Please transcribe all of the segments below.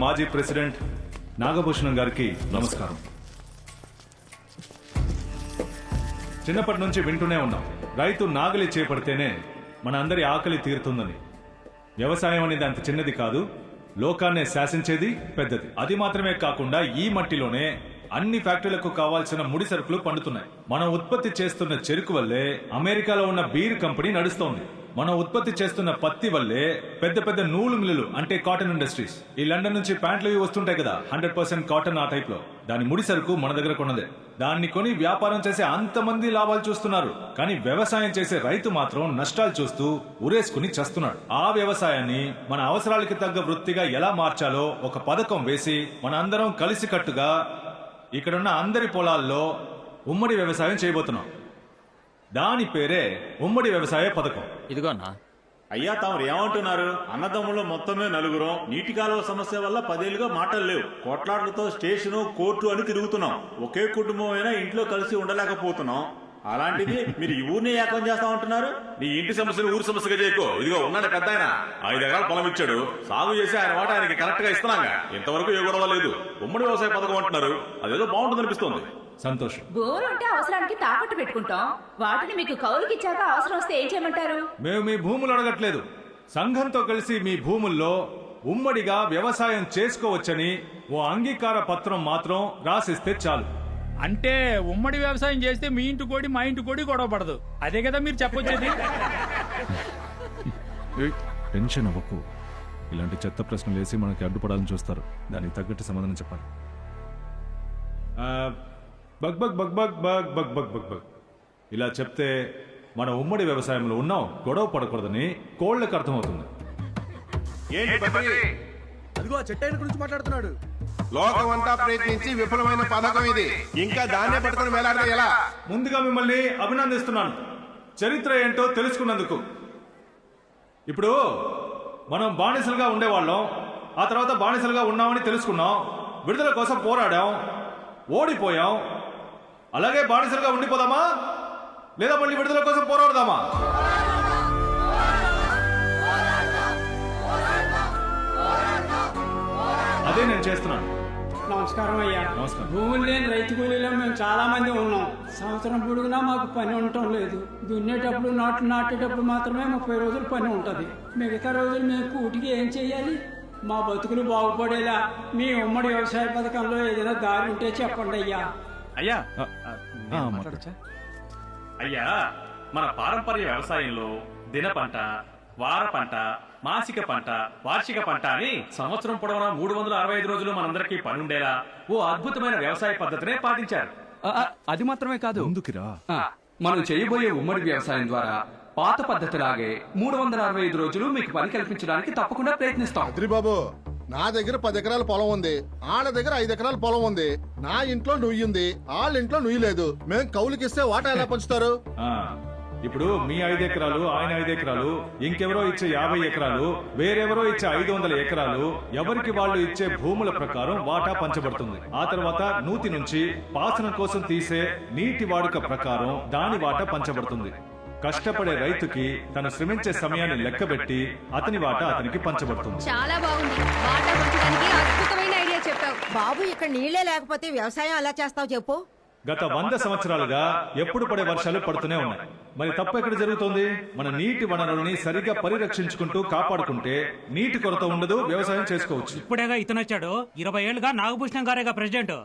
మాజీ ప్రెసిడెంట్ నాగభూషణం గారికి నమస్కారం. చిన్నప్పటి నుంచి వింటూనే ఉన్నాం, రైతు నాగలి చేపడితేనే మన అందరి ఆకలి తీరుతుందని. వ్యవసాయం అనేది అంత చిన్నది కాదు, లోకాన్నే శాసించేది పెద్దది. అది మాత్రమే కాకుండా ఈ మట్టిలోనే అన్ని ఫ్యాక్టరీలకు కావాల్సిన ముడి సరుకులు పండుతున్నాయి. మనం ఉత్పత్తి చేస్తున్న చెరుకు వల్లే అమెరికాలో ఉన్న బీర్ కంపెనీ నడుస్తోంది. మనం ఉత్పత్తి చేస్తున్న పత్తి వల్లే పెద్ద పెద్ద నూలు మిల్లులు అంటే కాటన్ ఇండస్ట్రీస్. ఈ లండన్ నుంచి ప్యాంట్లు వస్తుంటాయి కదా, 100% కాటన్, ఆ టైప్ లో. దాని ముడి సరుకు మన దగ్గర కొన్నదే. దాన్ని కొని వ్యాపారం చేసే అంతమంది లాభాలు చూస్తున్నారు, కానీ వ్యవసాయం చేసే రైతు మాత్రం నష్టాలు చూస్తూ ఉరేసుకుని చస్తున్నాడు. ఆ వ్యవసాయాన్ని మన అవసరాలకి తగ్గ వృత్తిగా ఎలా మార్చాలో ఒక పథకం వేసి మన అందరం కలిసికట్టుగా ఇక్కడున్న అందరి పొలాల్లో ఉమ్మడి వ్యవసాయం చేయబోతున్నాం. దాని పేరే ఉమ్మడి వ్యవసాయ పథకం. ఇదిగో అన్నా. అయ్యా, తాము ఏమంటున్నారు? అన్నదమ్ములు మొత్తమే నలుగురం. నీటి కాలువ సమస్య వల్ల 10 ఏళ్లుగా మాటలు లేవు. కొట్లాట్లతో స్టేషను, కోర్టు అని తిరుగుతున్నాం. ఒకే కుటుంబం అయినా ఇంట్లో కలిసి ఉండలేకపోతున్నాం. అలాంటిది మీరు ఈ ఊరిని ఏకం చేస్తామంటున్నారు? నీ ఇంటి సమస్యను ఊరు సమస్యగా చేయకో. ఇదిగో ఉన్నాడు పెద్ద ఆయన, 5 ఎకరాల పొలం ఇచ్చాడు. సాగు చేసి ఆయన మాట ఆయనకి కరెక్ట్ గా ఇస్తున్నాగా. ఇంతవరకు ఏ గొడవ లేదు. ఉమ్మడి వ్యవసాయ పథకం అంటున్నారు, అదేదో బాగుంటుంది అనిపిస్తుంది. సంతోషం. భూములు ఉంటే అవసరానికి తాకట్టు పెట్టుకుంటాం. వాటిని మీకు కౌలుకి ఇచ్చాక అవసరం వస్తే ఏం చేయమంటారు? మేము మీ భూములు అడగట్లేదు. సంఘంతో కలిసి మీ భూముల్లో ఉమ్మడిగా వ్యవసాయం చేసుకోవచ్చని ఓ అంగీకార పత్రం మాత్రం రాసిస్తే చాలు. అంటే ఉమ్మడి వ్యవసాయం చేస్తే మీ ఇంటి కోడి మా ఇంటి కోడి గొడవ పడదు, అదే కదా మీరు చెప్పొచ్చేది? టెన్షన్ అవ్వకు. ఇలాంటి చెత్త ప్రశ్నలు వేసి మనకి అడ్డుపడాలని చూస్తారు. దానికి తగ్గట్టు సమాధానం చెప్పాలి. Bug bug bug bug bug bug bug bug bug ఇలా చెప్తే మన ఉమ్మడి వ్యవసాయంలో ఉన్నాం, గొడవ పడకూడదని కోళ్లకు అర్థమవుతుంది. అదిగో చెట్టైన గురించి మాట్లాడుతున్నాడు. లోకమంతా ప్రయత్నించి విఫలమైన పథకం ఇది. ఇంకా దాన్నే పట్టుకుని వేలాడితే ఎలా? ముందుగా మిమ్మల్ని అభినందిస్తున్నాను, చరిత్ర ఏంటో తెలుసుకున్నందుకు. ఇప్పుడు మనం బానిసలుగా ఉండేవాళ్ళం, ఆ తర్వాత బానిసలుగా ఉన్నామని తెలుసుకున్నాం, విడుదల కోసం పోరాడాం, ఓడిపోయాం. అలాగే బానిసలుగా ఉండిపోదామా, లేదా మళ్ళీ విడుదల కోసం పోరాడదామా? అదే నేను చేస్తున్నాను. నమస్కారం అయ్యా. నమస్కారం. భూములు లేని రైతు కూలీలో మేము చాలా మంది ఉన్నాం. సంవత్సరం పొడుగునా మాకు పని ఉండటం లేదు. దున్నేటప్పుడు, నాట్లు నాటేటప్పుడు మాత్రమే 30 రోజులు పని ఉంటుంది. మిగతా రోజులు మేము కూటికి ఏం చెయ్యాలి? మా బతుకులు బాగుపడేలా మీ ఉమ్మడి వ్యవసాయ పథకంలో ఏదైనా దారి ఉంటే చెప్పండి అయ్యా. అయ్యా మాట్లాడచ్చా? అయ్యా, మన పారంపర్య వ్యవసాయంలో దిన పంట, వార పంట, మాసిక పంట, వార్షిక పంట అని సంవత్సరం పొడవునా 365 రోజులు మనందరికీ పని ఉండేలా ఓ అద్భుతమైన వ్యవసాయ పద్ధతినే పాటించారు. అది మాత్రమే కాదు, ముందుకిరా. మనం చేయబోయే ఉమ్మడి వ్యవసాయం ద్వారా పాత పద్ధతిలాగే 365 రోజులు మీకు పని కల్పించడానికి తప్పకుండా ప్రయత్నిస్తాం. బాబు, నా దగ్గర 10 ఎకరాల పొలం ఉంది, ఆళ్ళ దగ్గర 5 ఎకరాల పొలం ఉంది. నా ఇంట్లో నుయ్యి ఉంది, వాళ్ళ ఇంట్లో నుయ్యి లేదు. మేము కౌలుకిస్తే వాటా ఎలా పంచుతారు? ఇప్పుడు మీ 5 ఎకరాలు, ఆయన 5 ఎకరాలు, ఇంకెవరో ఇచ్చే 50 ఎకరాలు, వేరెవరో ఇచ్చే 500 ఎకరాలు, ఎవరికి వాళ్ళు ఇచ్చే భూముల ప్రకారం వాటా పంచబడుతుంది. ఆ తర్వాత నూతి నుంచి పాసనం కోసం తీసే నీటి వాడుక ప్రకారం దాని వాటా పంచబడుతుంది. కష్టపడే రైతుకి తను శ్రమించే సమయాన్ని లెక్కబెట్టి అతని వాటా అతనికి పంచబడుతుంది. చాలా బాగుంది. వాటా పంచడానికి అద్భుతమైన ఐడియా చెప్పావు బాబు. ఇక్కడ నీళ్లే లేకపోతే వ్యవసాయం ఎలా చేస్తావు చెప్పు? గత 100 సంవత్సరాలుగా ఎప్పుడు పడే వర్షాలు పడుతూనే ఉన్నాయి. మరి తప్పు ఎక్కడ జరుగుతోంది? మన నీటి వనరుల్ని సరిగ్గా పరిరక్షించుకుంటూ కాపాడుకుంటే నీటి కొరత ఉండదు, వ్యవసాయం చేసుకోవచ్చు. ఇప్పుడేగా ఇతనొచ్చాడు, 20 ఏళ్ళుగా నాగభూషణం గారేగా ప్రెసిడెంట్.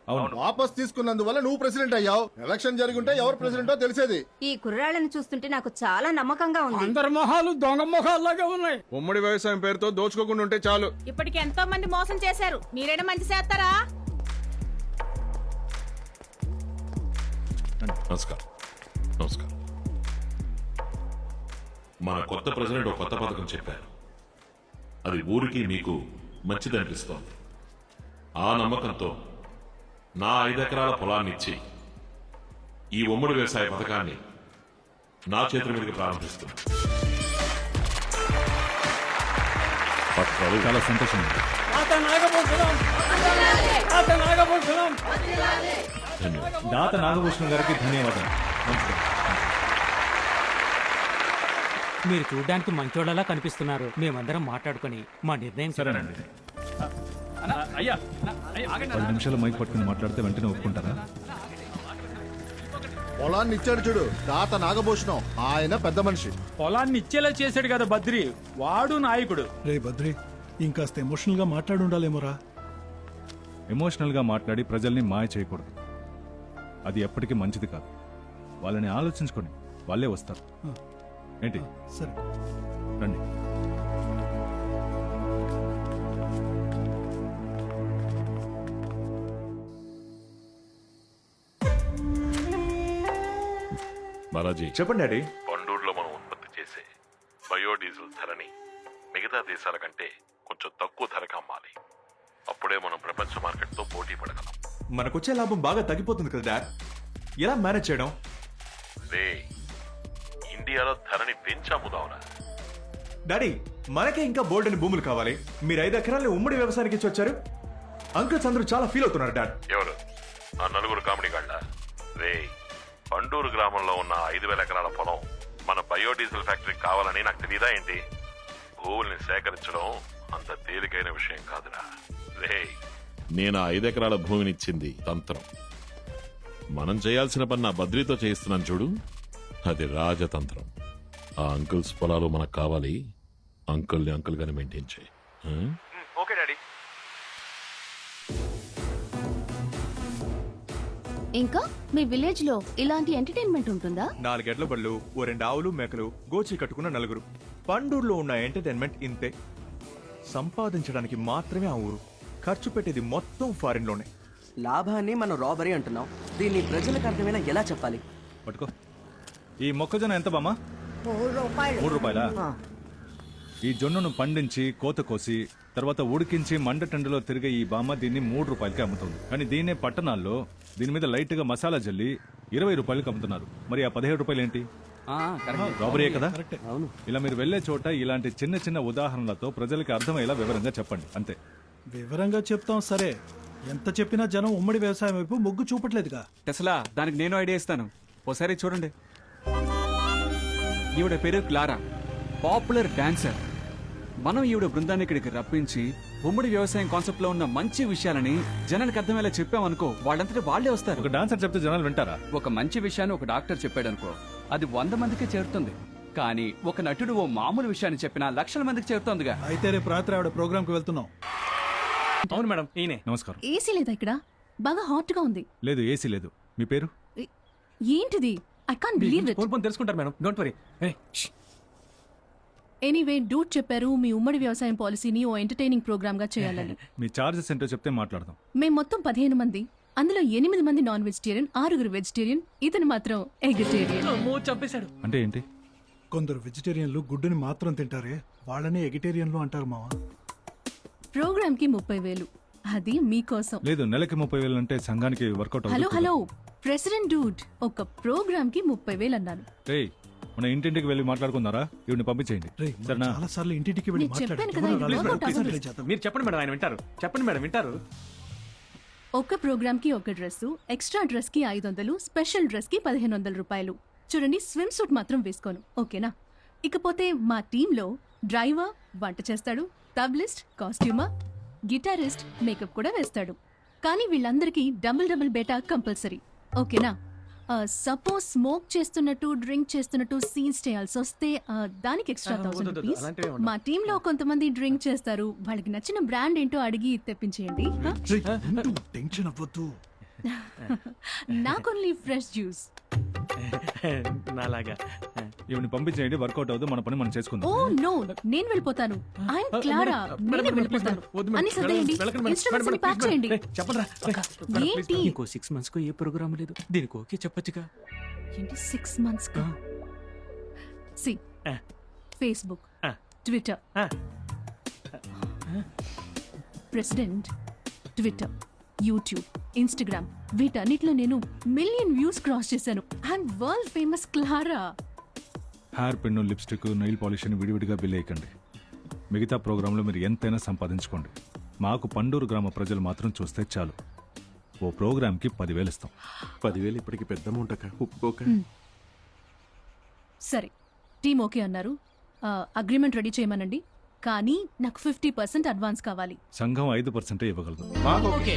అవును. వాపస్ తీసుకున్నందువల్ల నువ్వు ప్రెసిడెంట్ అయ్యావు. ఎలక్షన్ జరుగుంటే ఎవరు ప్రెసిడెంటో తెలిసేది. ఈ కుర్రాళ్ళని చూస్తుంటే నాకు చాలా నమ్మకంగా ఉంది. అందరి మొహాలు దొంగ మొహాల్లాగా ఉన్నాయి. ఉమ్మడి వ్యవసాయం పేరుతో దోచుకోకుండా ఉంటే చాలు. ఇప్పటికి ఎంతో మంది మోసం చేశారు, మీరైనా మంచి చేస్తారా? నమస్కారం. నమస్కారం. మన కొత్త ప్రెసిడెంట్ ఒక కొత్త పథకం చెప్పారు. అది ఊరికి మీకు మంచిదనిపిస్తోంది. ఆ నమ్మకంతో నా 5 ఎకరాల పొలాన్ని ఇచ్చి ఈ ఉమ్మడి వ్యవసాయ పథకాన్ని నా చేతుల మీదకి ప్రారంభిస్తున్నాను. చాలా సంతోషం. దాత నాగభూషణం గారికి ధన్యవాదాలు. మీరు చూడడానికి మంచోళ్ళలా కనిపిస్తున్నారు. మేమందరం మాట్లాడుకుని మా నిర్ణయం సరేనండి. అయ్యా ఆగండి 10 నిమిషాలు మైక్ పట్టుకుని మాట్లాడితే వెంటనే ఒప్పుకుంటారా? పొలాన్ని ఇచ్చాడు చూడు తాత నాగభూషణం, ఆయన పెద్ద మనిషి. పొలాన్ని ఇచ్చేలా చేశాడు కదా బద్రి, వాడు నాయకుడు. రే బద్రి ఇంకాస్త ఎమోషనల్ గా మాట్లాడి ఉండాలేమోరా. ఎమోషనల్గా మాట్లాడి ప్రజల్ని మాయ చేయకూడదు. అది ఎప్పటికీ మంచిది కాదు. వాళ్ళని ఆలోచించుకొని వాళ్ళే వస్తారు. ఏంటి? సరే రండి. బాలాజీ, చెప్పండి డాడీ. పండూరులో మనం ఉత్పత్తి చేసే బయోడీజిల్ ధరని మిగతా దేశాల కంటే కొంచెం తక్కువ ధరకు అమ్మాలి. అప్పుడే మనం ప్రపంచ మార్కెట్తో పోటీ పడగలం. మనకొచ్చే లాభం బాగా తగ్గిపోతుంది కదా డాడ్, ఎలా మేనేజ్ చేయడం? రే, ఇండియాలో ధరని పెంచి అమ్ముదావురా. డాడీ మనకే ఇంకా బోల్డ్ అని భూములు కావాలి. మీరు 5 ఎకరాలని ఉమ్మడి వ్యవసాయానికి ఇచ్చి వచ్చారు. అంకుల్స్ అందరూ చాలా ఫీల్ అవుతున్నారు డాడ్. ఎవరు ఆ నలుగురు కామెడీ గాళ్ళ? రే, పండూరు గ్రామంలో ఉన్న 5,000 ఎకరాల పొలం మన బయోడీజిల్ ఫ్యాక్టరీ కావాలని నాకు తెలియదా ఏంటి? భూముల్ని సేకరించడం అంత తేలికైన విషయం కాదురా. రే, నేను 5 ఎకరాల భూమినిచ్చింది తంత్రం. మనం చేయాల్సిన పని నా బద్రీతో చేయిస్తున్నాను చూడు, అది రాజతంత్రం. ఆ అంకుల్స్ పొలాలు మనకు కావాలి. అంకుల్ని అంకుల్ గానే మెయింటైన్ చేయి. Okay daddy. ఇంకా మీ విలేజ్ లో ఇలాంటి ఎంటర్టైన్మెంట్ ఉంటుందా? 4 ఎడ్ల బళ్ళు, ఓ 2 ఆవులు మేకలు, గోచి కట్టుకున్న 4. పండూరులో ఉన్న ఎంటర్టైన్మెంట్ ఇంతే. సంపాదించడానికి మాత్రమే ఆ ఊరు. ఖర్చు పెట్టేది మొత్తం ఫారిన్ లోనే. లాభాన్ని మనం రాబరీ అంటున్నాం, దీన్ని ప్రజలకు అర్థమైనా ఎలా చెప్పాలి? పట్టుకో. ఈ మొక్కజొన్న ఎంత బామ్మా? 3 రూపాయలా? ఈ జొన్నను పండించి కోత కోసి తర్వాత ఉడికించి మండటెండలో తిరిగే ఈ బామ్మ దీన్ని 3 రూపాయలకి అమ్ముతుంది. కానీ దీన్నే పట్టణాల్లో దీని మీద లైట్ గా మసాలా జల్లి 20 రూపాయలకి అమ్ముతున్నారు. మరి ఆ 17 రూపాయలు ఏంటి? రాబరీయే కదా? ఇలా మీరు వెళ్లే చోట ఇలాంటి చిన్న చిన్న ఉదాహరణలతో ప్రజలకి అర్థమయ్యేలా వివరంగా చెప్పండి. అంతే. వివరంగా చెప్తాం సరే, ఎంత చెప్పినా జనం ఉమ్మడి వ్యవసాయం వైపు మొగ్గు చూపట్లేదుగా. అసలా దానికి నేను ఐడియా ఇస్తాను, ఒకసారి చూడండి. ఈవిడ పేరు క్లారా, పాపులర్ డాన్సర్. మనం ఈవిడ బృందాన్ని ఇక్కడికి రప్పించి ఉమ్మడి వ్యవసాయం కాన్సెప్ట్ లో ఉన్న మంచి విషయాలని జనానికి అర్థమయ్యేలా చెప్పామనుకో, వాళ్ళంతటి వాళ్ళే వస్తారు. ఒక డాన్సర్ చెప్తే జనాలు వింటారా? ఒక మంచి విషయాన్ని ఒక డాక్టర్ చెప్పాడనుకో, అది 100 మందికి చేరుతుంది. కానీ ఒక నటుడు ఓ మామూలు విషయాన్ని చెప్పినా లక్షల మందికి చేరుతోందిగా. అయితే రేపు రాత్రి ఆవిడ ప్రోగ్రామ్ కి వెళ్తున్నాం. అవును మేడం, ఈయనే. నమస్కారం. ఏసీ లేదా ఇక్కడ? బాగా హాట్ గా ఉంది. లేదు, ఏసీ లేదు. మీ పేరు? ఏంటిది? I can't believe it. కోల్పోని తెలుసుకుంటారు మేడం, డోంట్ వరీ. ఎనీవే, డూట్ చెప్పారు మీ ఉమ్మడి వ్యవసాయం పాలసీని ఓ ఎంటర్టైనింగ్ ప్రోగ్రామ్ గా చేయాలని. మీ చార్జెస్ ఏంటో చెప్తే మాట్లాడదాం. మేం మొత్తం 15 మంది, అందులో 8 మంది నాన్ వెజిటేరియన్, 6 వెజిటేరియన్, ఇతను మాత్రం ఎగిటేరియన్. చంపేశాడు. అంటే ఏంటి? కొందరు వెజిటేరియన్లు గుడ్డుని మాత్రం తింటారే, వాళ్ళనే ఎగిటేరియన్లు అంటారు మావా. ప్రోగ్రామ్ కి 30,000, అది మీకోసం. లేదు, నెలకి 30,000 అంటే సంఘానికి work out hello hello president dude, ఒక ప్రోగ్రామ్ కి 30,000 అన్నాను. రేయ్, మన ఇంటింటికి వెళ్ళి మాట్లాడుకుందారా? ఇవిడిని పంపించేయండి. సరేనా? చాలా సార్లు ఇంటింటికి వెళ్ళి నేను చెప్పాను కదా, ఇది workout అవ్వదు. మీరు చెప్పండి మేడం, ఆయన వింటారు. చెప్పండి మేడం, వింటారు. ఒక్క ప్రోగ్రామ్ కి ఒక డ్రెస్, ఎక్స్ట్రా డ్రెస్ కి 500, స్పెషల్ డ్రెస్ కి 1,500 రూపాయలు. చూడండి, స్విమ్ సూట్ మాత్రం వేసుకోను, ఓకేనా? ఇకపోతే మా టీంలో డ్రైవర్ వంట చేస్తాడు, తబ్లిస్ట్, కాస్ట్యూమర్, గిటారిస్ట్ మేకప్ కూడా వేస్తాడు. కానీ వీళ్ళందరికీ డబుల్ బేటా కంపల్సరీ, ఓకేనా? సపోజ్ స్మోక్ చేస్తున్నట్టు, డ్రింక్ చేస్తున్నట్టు సీన్స్ చేయాల్సి వస్తే దానికి ఎక్స్ట్రా 1,000 రూపీస్. మా టీంలో కొంతమంది డ్రింక్ చేస్తారు, వాళ్ళకి నచ్చిన బ్రాండ్ ఏంటో అడిగి తెప్పించేయండి. టెన్షన్ అవ్వద్దు. నాకు ఓన్లీ ఫ్రెష్ జ్యూస్. నాలాగా. ఇవిడిని పంపించేయండి, వర్కౌట్ అవుతుంది. మన పని మనం చేసుకుందాం. ఓ నో, నేను వెళ్ళిపోతాను. ఐఎమ్ క్లారా, నేనే వెళ్ళిపోతాను. అన్ని సర్దేయండి, ఇన్స్ట్రుమెంట్స్ ని ప్యాక్ చేయండి. ఏంటి? ఇంకో 6 months కు ఏ ప్రోగ్రామ్ లేదు, దీనికి ఓకే చెప్పొచ్చుగా. ఏంటి 6 months కా? See Facebook, Twitter, president, Twitter, YouTube, Instagram, వీటన్నిటిలో నేను 1 million వ్యూస్ క్రాస్ చేశాను. I'm world famous Clara. Hair pen, lipstick, nail polish అని విడివిడిగా బిల్ వేయకండి. మిగతా ప్రోగ్రాంలో మీరు ఎంతైనా సంపాదించుకోండి. మాకు పండూరు గ్రామ ప్రజలు మాత్రం చూస్తే చాలు. ఓ ప్రోగ్రామ్కి 10,000 ఇస్తాం. 10,000 ఇప్పటికి పెద్ద అమౌంట్ అక్క, ఒప్పుకోక. సరే, టీం ఓకే అన్నారు. అగ్రిమెంట్ రెడీ చేయమనండి. కానీ నాకు 50% అడ్వాన్స్ కావాలి. సంఘం 5% ఇవ్వగలదు. ఓకే.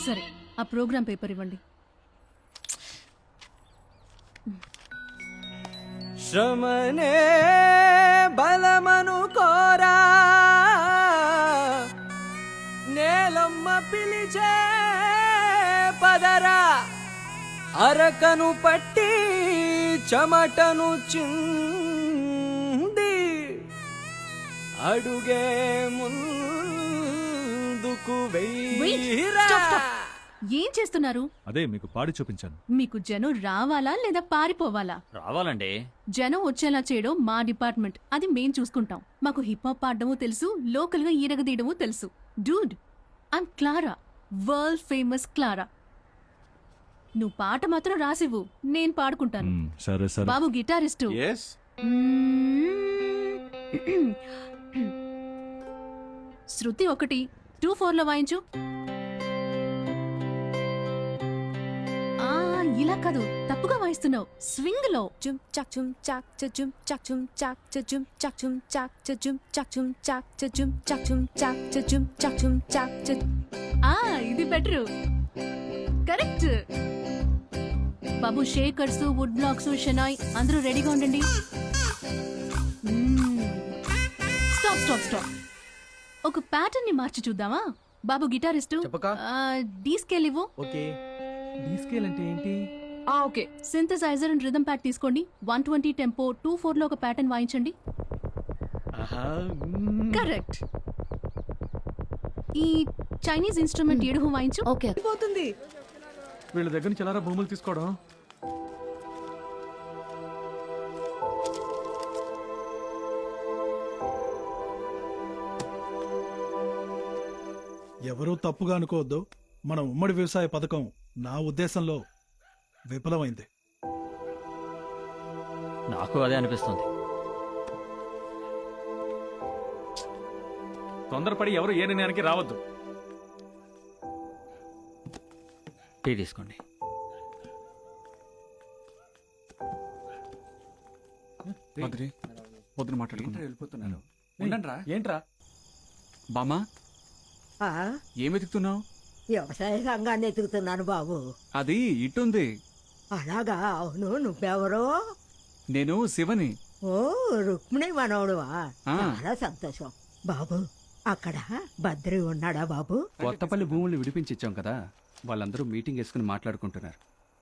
సరే, ఆ ప్రోగ్రామ్ పేపర్ ఇవ్వండి. శ్రమనే బలమను కోరా నేలమ్మ పిలిచే పదరా అరకను పట్టి చెమటను చింది అడుగే ముందుకు వెయ్యిరా. Stop, stop. ఏం చేస్తున్నారు? అదే మీకు పాడి చూపించాను. మీకు జనం రావాలా లేదా పారిపోవాలా? రావాలండి. జనం వచ్చేలా చేయడం మా డిపార్ట్మెంట్. అది మేం చూసుకుంటాం. మాకు హిప్ హాప్ పాడడమూ తెలుసు, లోకల్ గా ఈరగదీయడమూ తెలుసు. Dude, I'm Clara, world famous Clara. నువ్వు పాట మాత్రం రాసివ్వు, నేను పాడుకుంటాను. సరే సరే. బాబు గిటారిస్టు. శృతి 1 2/4 లో వాయించు. ఇలా కాదు, తప్పుగా వాయిస్తున్నావు. స్వింగ్ లో. జుమ్ చాక్ జుమ్ చాక్ జుమ్ చాక్ జుమ్ చాక్ జుమ్ చాక్ జుమ్ చాక్ జుమ్ చాక్ జుమ్ చాక్ జుమ్ చాక్ జుమ్ చాక్ జుమ్ చాక్ జుమ్ చాక్. ఇది బెటర్. కరెక్ట్. బాబు షేకర్స్, వుడ్ బ్లాక్స్, షెనాయ్ అందరూ రెడీగా ఉండండి. Stop stop stop. ఒక ప్యాటర్న్ ని మార్చి చూద్దామా? బాబు గిటారిస్టు, డీ స్కేల్ ఇవ్వు. ఓకే. డీ స్కేల్ అంటే ఏంటి? Okay. Synthesiser and rhythm pad తీసుకోండి. 120 టెంపో 2/4 లో ఒక ప్యాటర్న్ వాయించండి. కరెక్ట్. ఈ చైనీస్ ఇన్స్ట్రుమెంట్ ఏడుహు వాయించు. ఓకే. పోతుంది. వీళ్ళ దగ్గర నుంచి ఎలా భూములు తీసుకోవడం? ఎవరూ తప్పుగా అనుకోవద్దు. మన ఉమ్మడి వ్యవసాయ పథకం నా ఉద్దేశంలో విఫలమైంది. నాకు అదే అనిపిస్తుంది. తొందరపడి ఎవరు ఏ నిర్ణయానికి రావద్దు. టీ తీసుకోండి. పొద్దున మాట్లాడుకుంటున్నారు. ఏంట్రా బామ్మా, ఏం వెతుకుతున్నావు? వ్యవసాయ సంఘాన్ని ఎదుగుతున్నాను బాబు. అది ఇటుంది. అలాగా? అవును, నువ్వెవరో? నేను శివని. ఓ, రుక్మిణి మనవడువా? ఆ. చాలా సంతోషం బాబు. అక్కడ బద్రి ఉన్నాడా బాబు? కొత్తపల్లి భూములు విడిపించి ఇచ్చాం కదా, వాళ్ళందరూ మీటింగ్ వేసుకుని మాట్లాడుకుంటున్నారు.